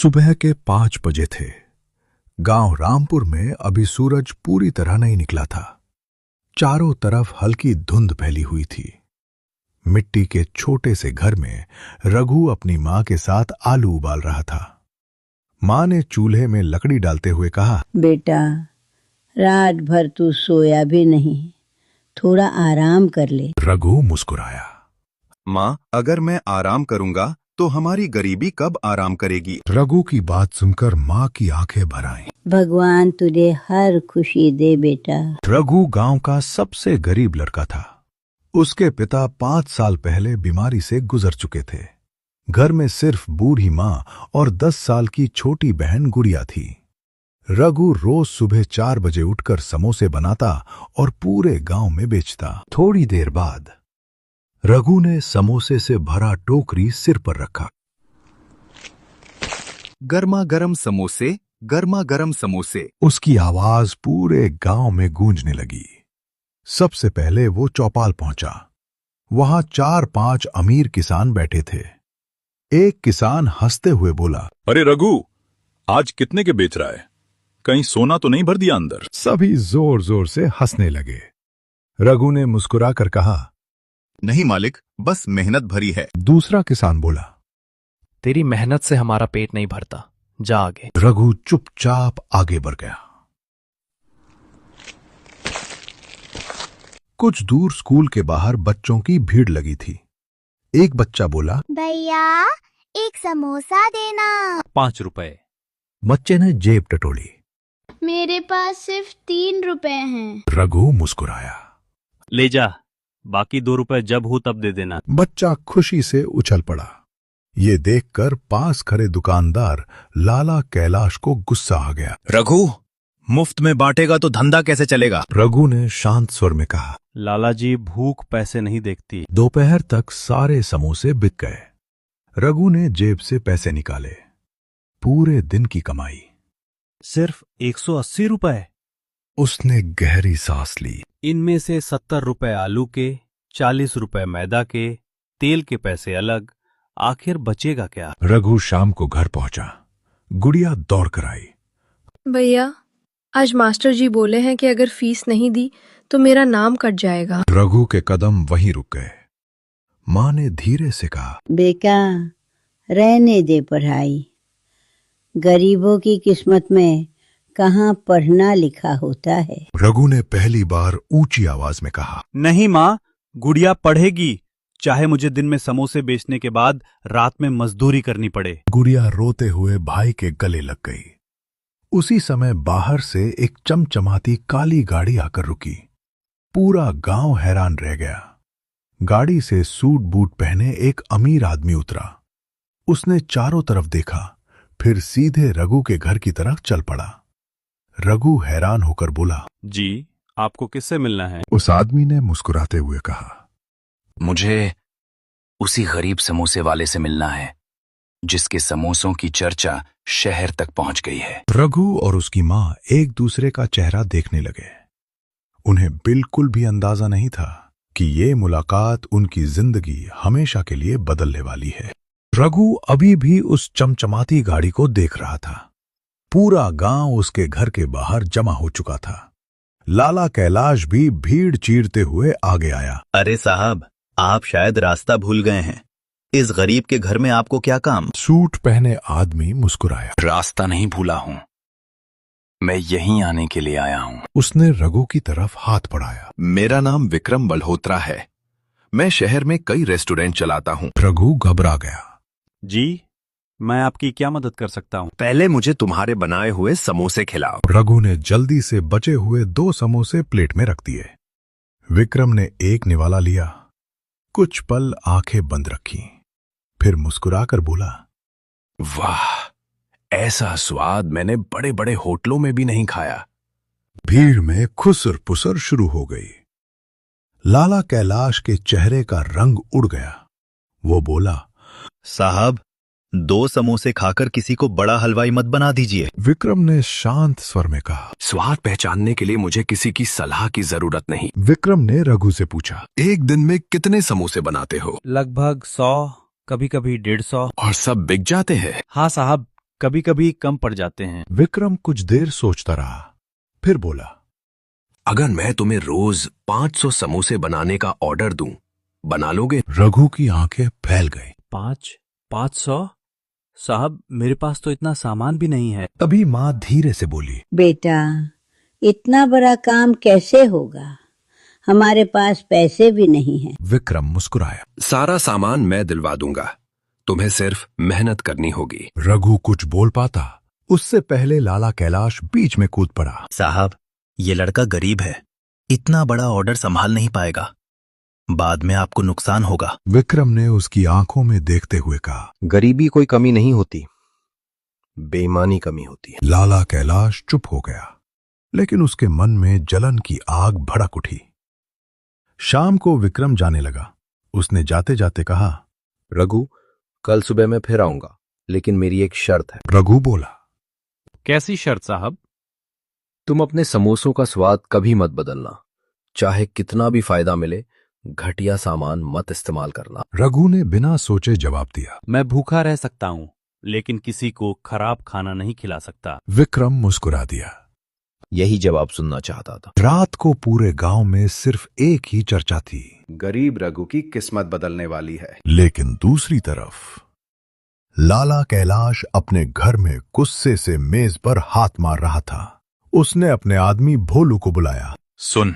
सुबह के 5 बजे थे। गांव रामपुर में अभी सूरज पूरी तरह नहीं निकला था। चारों तरफ हल्की धुंध फैली हुई थी। मिट्टी के छोटे से घर में रघु अपनी मां के साथ आलू उबाल रहा था। मां ने चूल्हे में लकड़ी डालते हुए कहा, बेटा, रात भर तू सोया भी नहीं, थोड़ा आराम कर ले। रघु मुस्कुराया। माँ, अगर मैं आराम करूंगा तो हमारी गरीबी कब आराम करेगी? रघु की बात सुनकर मां की आंखें भर आईं। भगवान तुझे हर खुशी दे बेटा। रघु गांव का सबसे गरीब लड़का था। उसके पिता 5 साल पहले बीमारी से गुजर चुके थे। घर में सिर्फ बूढ़ी मां और 10 साल की छोटी बहन गुड़िया थी। रघु रोज सुबह 4 बजे उठकर समोसे बनाता और पूरे गांव में बेचता। थोड़ी देर बाद रघु ने समोसे से भरा टोकरी सिर पर रखा। गर्मा गर्म समोसे, गर्मा गर्म समोसे। उसकी आवाज पूरे गांव में गूंजने लगी। सबसे पहले वो चौपाल पहुंचा। वहां 4-5 अमीर किसान बैठे थे। एक किसान हंसते हुए बोला, अरे रघु, आज कितने के बेच रहा है? कहीं सोना तो नहीं भर दिया अंदर? सभी जोर जोर से हंसने लगे। रघु ने मुस्कुराकर कहा, नहीं मालिक, बस मेहनत भरी है। दूसरा किसान बोला, तेरी मेहनत से हमारा पेट नहीं भरता, जा आगे। रघु चुपचाप आगे बढ़ गया। कुछ दूर स्कूल के बाहर बच्चों की भीड़ लगी थी। एक बच्चा बोला, भैया, एक समोसा देना। 5 रुपए। बच्चे ने जेब टटोली। मेरे पास सिर्फ 3 रुपए हैं। रघु मुस्कुराया। ले जा, बाकी 2 रुपए जब हो तब दे देना। बच्चा खुशी से उछल पड़ा। ये देखकर पास खड़े दुकानदार लाला कैलाश को गुस्सा आ गया। रघु, मुफ्त में बांटेगा तो धंधा कैसे चलेगा? रघु ने शांत स्वर में कहा, लाला जी, भूख पैसे नहीं देखती। दोपहर तक सारे समोसे बिक गए। रघु ने जेब से पैसे निकाले। पूरे दिन की कमाई सिर्फ 180 रुपए। उसने गहरी सांस ली। इनमें से 70 रुपए आलू के, 40 रुपए मैदा के, तेल के पैसे अलग, आखिर बचेगा क्या? रघु शाम को घर पहुंचा। गुड़िया दौड़ कर आई। भैया, आज मास्टर जी बोले हैं कि अगर फीस नहीं दी तो मेरा नाम कट जाएगा। रघु के कदम वहीं रुक गए। मां ने धीरे से कहा, बेटा, रहने दे पढ़ाई। गरीबों की किस्मत में कहाँ पढ़ना लिखा होता है। रघु ने पहली बार ऊंची आवाज में कहा, नहीं माँ, गुड़िया पढ़ेगी, चाहे मुझे दिन में समोसे बेचने के बाद रात में मजदूरी करनी पड़े। गुड़िया रोते हुए भाई के गले लग गई। उसी समय बाहर से एक चमचमाती काली गाड़ी आकर रुकी। पूरा गांव हैरान रह गया। गाड़ी से सूट बूट पहने एक अमीर आदमी उतरा। उसने चारों तरफ देखा, फिर सीधे रघु के घर की तरफ चल पड़ा। रघु हैरान होकर बोला, जी, आपको किससे मिलना है? उस आदमी ने मुस्कुराते हुए कहा, मुझे उसी गरीब समोसे वाले से मिलना है जिसके समोसों की चर्चा शहर तक पहुंच गई है। रघु और उसकी मां एक दूसरे का चेहरा देखने लगे। उन्हें बिल्कुल भी अंदाजा नहीं था कि ये मुलाकात उनकी जिंदगी हमेशा के लिए बदलने वाली है। रघु अभी भी उस चमचमाती गाड़ी को देख रहा था। पूरा गांव उसके घर के बाहर जमा हो चुका था। लाला कैलाश भी भीड़ चीरते हुए आगे आया। अरे साहब, आप शायद रास्ता भूल गए हैं। इस गरीब के घर में आपको क्या काम? सूट पहने आदमी मुस्कुराया। रास्ता नहीं भूला हूं, मैं यहीं आने के लिए आया हूं। उसने रघु की तरफ हाथ बढ़ाया। मेरा नाम विक्रम मल्होत्रा है। मैं शहर में कई रेस्टोरेंट चलाता हूँ। रघु घबरा गया। जी, मैं आपकी क्या मदद कर सकता हूँ? पहले मुझे तुम्हारे बनाए हुए समोसे खिलाओ। रघु ने जल्दी से बचे हुए 2 समोसे प्लेट में रख दिए। विक्रम ने एक निवाला लिया। कुछ पल आंखें बंद रखी, फिर मुस्कुराकर बोला, वाह, ऐसा स्वाद मैंने बड़े बड़े होटलों में भी नहीं खाया। भीड़ में खुसर पुसर शुरू हो गई। लाला कैलाश के चेहरे का रंग उड़ गया। वो बोला, साहब, 2 समोसे खाकर किसी को बड़ा हलवाई मत बना दीजिए। विक्रम ने शांत स्वर में कहा, स्वाद पहचानने के लिए मुझे किसी की सलाह की जरूरत नहीं। विक्रम ने रघु से पूछा, एक दिन में कितने समोसे बनाते हो? लगभग 100, कभी कभी 150। और सब बिक जाते हैं? हाँ साहब, कभी कभी कम पड़ जाते हैं। विक्रम कुछ देर सोचता रहा, फिर बोला, अगर मैं तुम्हें रोज 500 समोसे बनाने का ऑर्डर दूं, बना लोगे? रघु की आंखें फैल गईं। 500? साहब, मेरे पास तो इतना सामान भी नहीं है। तभी माँ धीरे से बोली, बेटा, इतना बड़ा काम कैसे होगा? हमारे पास पैसे भी नहीं हैं। विक्रम मुस्कुराया। सारा सामान मैं दिलवा दूंगा, तुम्हें सिर्फ मेहनत करनी होगी। रघु कुछ बोल पाता, उससे पहले लाला कैलाश बीच में कूद पड़ा। साहब, ये लड़का गरीब है, इतना बड़ा ऑर्डर संभाल नहीं पाएगा, बाद में आपको नुकसान होगा। विक्रम ने उसकी आंखों में देखते हुए कहा, गरीबी कोई कमी नहीं होती, बेईमानी कमी होती है। लाला कैलाश चुप हो गया, लेकिन उसके मन में जलन की आग भड़क उठी। शाम को विक्रम जाने लगा। उसने जाते जाते कहा, रघु, कल सुबह मैं फिर आऊंगा, लेकिन मेरी एक शर्त है। रघु बोला, कैसी शर्त साहब? तुम अपने समोसों का स्वाद कभी मत बदलना, चाहे कितना भी फायदा मिले, घटिया सामान मत इस्तेमाल करना। रघु ने बिना सोचे जवाब दिया। मैं भूखा रह सकता हूँ, लेकिन किसी को खराब खाना नहीं खिला सकता। विक्रम मुस्कुरा दिया। यही जवाब सुनना चाहता था। रात को पूरे गांव में सिर्फ एक ही चर्चा थी, गरीब रघु की किस्मत बदलने वाली है। लेकिन दूसरी तरफ लाला कैलाश अपने घर में गुस्से से मेज पर हाथ मार रहा था। उसने अपने आदमी भोलू को बुलाया। सुन,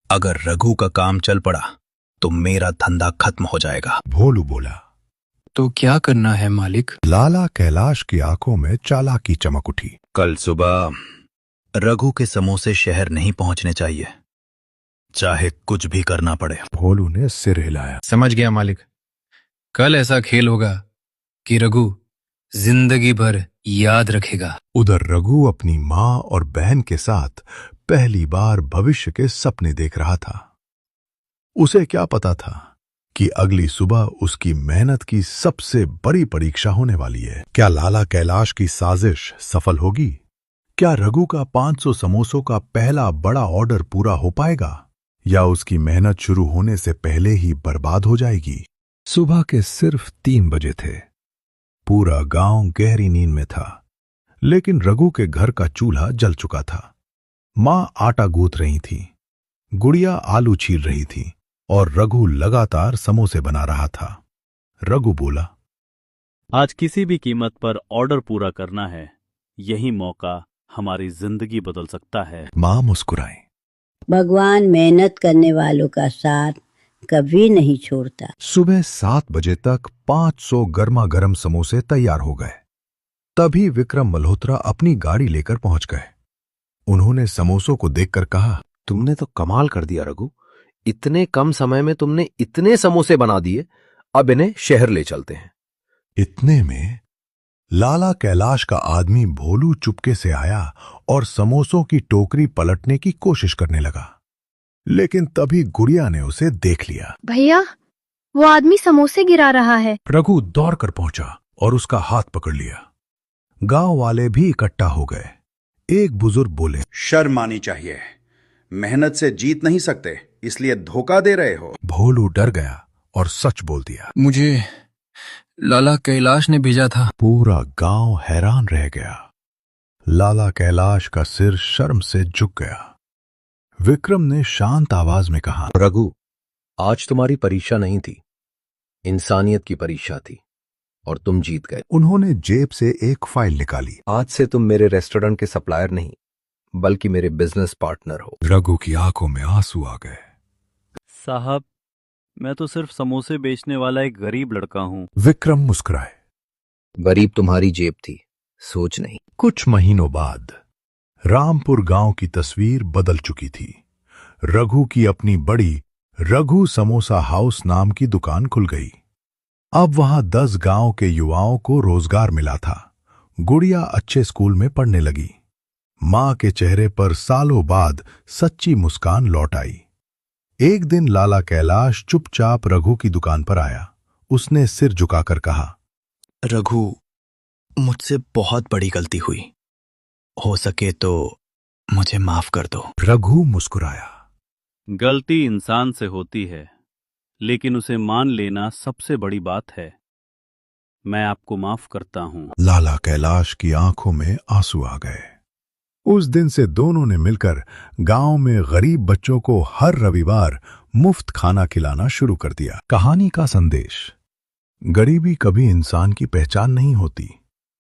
अगर रघु का काम चल पड़ा तो मेरा धंधा खत्म हो जाएगा। भोलू बोला, तो क्या करना है मालिक? लाला कैलाश की आंखों में चालाकी चमक उठी। कल सुबह रघु के समोसे शहर नहीं पहुंचने चाहिए, चाहे कुछ भी करना पड़े। भोलू ने सिर हिलाया। समझ गया मालिक, कल ऐसा खेल होगा कि रघु जिंदगी भर याद रखेगा। उधर रघु अपनी माँ और बहन के साथ पहली बार भविष्य के सपने देख रहा था। उसे क्या पता था कि अगली सुबह उसकी मेहनत की सबसे बड़ी परीक्षा होने वाली है। क्या लाला कैलाश की साजिश सफल होगी? क्या रघु का 500 समोसों का पहला बड़ा ऑर्डर पूरा हो पाएगा, या उसकी मेहनत शुरू होने से पहले ही बर्बाद हो जाएगी? सुबह के सिर्फ 3 बजे थे। पूरा गांव गहरी नींद में था, लेकिन रघु के घर का चूल्हा जल चुका था। मां आटा गूंथ रही थी, गुड़िया आलू छील रही थी और रघु लगातार समोसे बना रहा था। रघु बोला, आज किसी भी कीमत पर ऑर्डर पूरा करना है। यही मौका हमारी जिंदगी बदल सकता है। मां मुस्कुराई। भगवान मेहनत करने वालों का साथ कभी नहीं छोड़ता। सुबह 7 बजे तक 500 गर्मा गर्म समोसे तैयार हो गए। तभी विक्रम मल्होत्रा अपनी गाड़ी लेकर पहुंच गए। उन्होंने समोसों को देखकर कहा, तुमने तो कमाल कर दिया रघु, इतने कम समय में तुमने इतने समोसे बना दिए, अब इन्हें शहर ले चलते हैं। इतने में लाला कैलाश का आदमी भोलू चुपके से आया और समोसों की टोकरी पलटने की कोशिश करने लगा, लेकिन तभी गुड़िया ने उसे देख लिया। भैया, वो आदमी समोसे गिरा रहा है। रघु दौड़कर पहुंचा और उसका हाथ पकड़ लिया। गांव वाले भी इकट्ठा हो गए। एक बुजुर्ग बोले, शर्म आनी चाहिए, मेहनत से जीत नहीं सकते, इसलिए धोखा दे रहे हो। भोलू डर गया और सच बोल दिया, मुझे लाला कैलाश ने भेजा था। पूरा गांव हैरान रह गया। लाला कैलाश का सिर शर्म से झुक गया। विक्रम ने शांत आवाज में कहा, रघु, आज तुम्हारी परीक्षा नहीं थी, इंसानियत की परीक्षा थी और तुम जीत गए। उन्होंने जेब से एक फाइल निकाली। आज से तुम मेरे रेस्टोरेंट के सप्लायर नहीं, बल्कि मेरे बिजनेस पार्टनर हो। रघु की आंखों में आंसू आ गए। साहब, मैं तो सिर्फ समोसे बेचने वाला एक गरीब लड़का हूँ। विक्रम मुस्कुराए। गरीब तुम्हारी जेब थी, सोच नहीं। कुछ महीनों बाद रामपुर गांव की तस्वीर बदल चुकी थी। रघु की अपनी बड़ी रघु समोसा हाउस नाम की दुकान खुल गई। अब वहां 10 गांव के युवाओं को रोजगार मिला था। गुड़िया अच्छे स्कूल में पढ़ने लगी। मां के चेहरे पर सालों बाद सच्ची मुस्कान लौट आई। एक दिन लाला कैलाश चुपचाप रघु की दुकान पर आया। उसने सिर झुकाकर कहा, रघु, मुझसे बहुत बड़ी गलती हुई, हो सके तो मुझे माफ कर दो। रघु मुस्कुराया। गलती इंसान से होती है, लेकिन उसे मान लेना सबसे बड़ी बात है। मैं आपको माफ करता हूँ। लाला कैलाश की आंखों में आंसू आ गए। उस दिन से दोनों ने मिलकर गांव में गरीब बच्चों को हर रविवार मुफ्त खाना खिलाना शुरू कर दिया। कहानी का संदेश: गरीबी कभी इंसान की पहचान नहीं होती।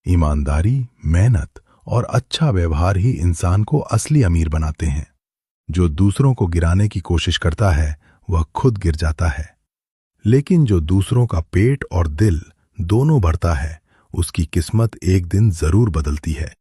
ईमानदारी, मेहनत और अच्छा व्यवहार ही इंसान को असली अमीर बनाते हैं। जो दूसरों को गिराने की कोशिश करता है वह खुद गिर जाता है, लेकिन जो दूसरों का पेट और दिल दोनों भरता है उसकी किस्मत एक दिन जरूर बदलती है।